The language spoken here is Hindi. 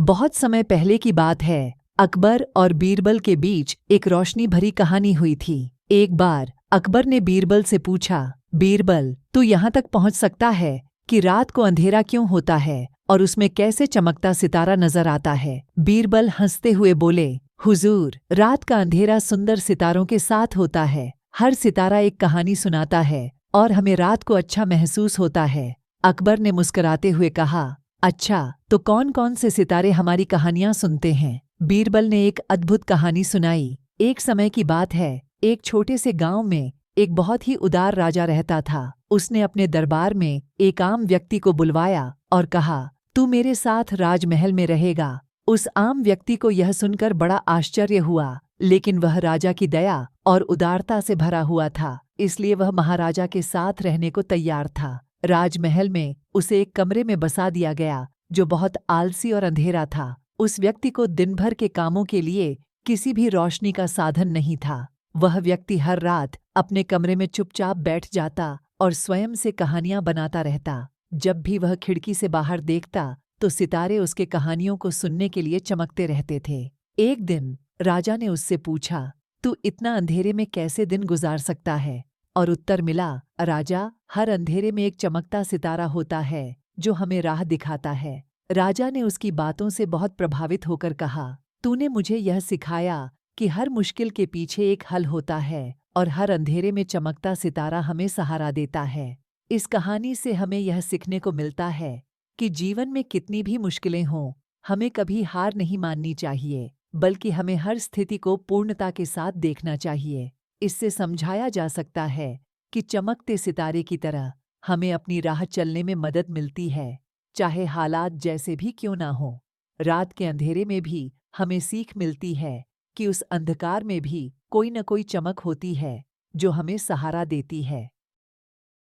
बहुत समय पहले की बात है। अकबर और बीरबल के बीच एक रोशनी भरी कहानी हुई थी। एक बार अकबर ने बीरबल से पूछा, बीरबल, तू यहाँ तक पहुँच सकता है कि रात को अंधेरा क्यों होता है और उसमें कैसे चमकता सितारा नजर आता है? बीरबल हंसते हुए बोले, हुजूर, रात का अंधेरा सुंदर सितारों के साथ होता है। हर सितारा एक कहानी सुनाता है और हमें रात को अच्छा महसूस होता है। अकबर ने मुस्कुराते हुए कहा, अच्छा, तो कौन कौन से सितारे हमारी कहानियां सुनते हैं? बीरबल ने एक अद्भुत कहानी सुनाई। एक समय की बात है, एक छोटे से गांव में एक बहुत ही उदार राजा रहता था। उसने अपने दरबार में एक आम व्यक्ति को बुलवाया और कहा, तू मेरे साथ राजमहल में रहेगा। उस आम व्यक्ति को यह सुनकर बड़ा आश्चर्य हुआ, लेकिन वह राजा की दया और उदारता से भरा हुआ था, इसलिए वह महाराजा के साथ रहने को तैयार था। राजमहल में उसे एक कमरे में बसा दिया गया जो बहुत आलसी और अंधेरा था। उस व्यक्ति को दिन भर के कामों के लिए किसी भी रोशनी का साधन नहीं था। वह व्यक्ति हर रात अपने कमरे में चुपचाप बैठ जाता और स्वयं से कहानियां बनाता रहता। जब भी वह खिड़की से बाहर देखता तो सितारे उसके कहानियों को सुनने के लिए चमकते रहते थे। एक दिन राजा ने उससे पूछा, तू इतना अंधेरे में कैसे दिन गुजार सकता है? और उत्तर मिला, राजा, हर अंधेरे में एक चमकता सितारा होता है जो हमें राह दिखाता है। राजा ने उसकी बातों से बहुत प्रभावित होकर कहा, तूने मुझे यह सिखाया कि हर मुश्किल के पीछे एक हल होता है और हर अंधेरे में चमकता सितारा हमें सहारा देता है। इस कहानी से हमें यह सीखने को मिलता है कि जीवन में कितनी भी मुश्किलें हों, हमें कभी हार नहीं माननी चाहिए, बल्कि हमें हर स्थिति को पूर्णता के साथ देखना चाहिए। इससे समझाया जा सकता है कि चमकते सितारे की तरह हमें अपनी राह चलने में मदद मिलती है, चाहे हालात जैसे भी क्यों ना हो। रात के अंधेरे में भी हमें सीख मिलती है कि उस अंधकार में भी कोई न कोई चमक होती है जो हमें सहारा देती है।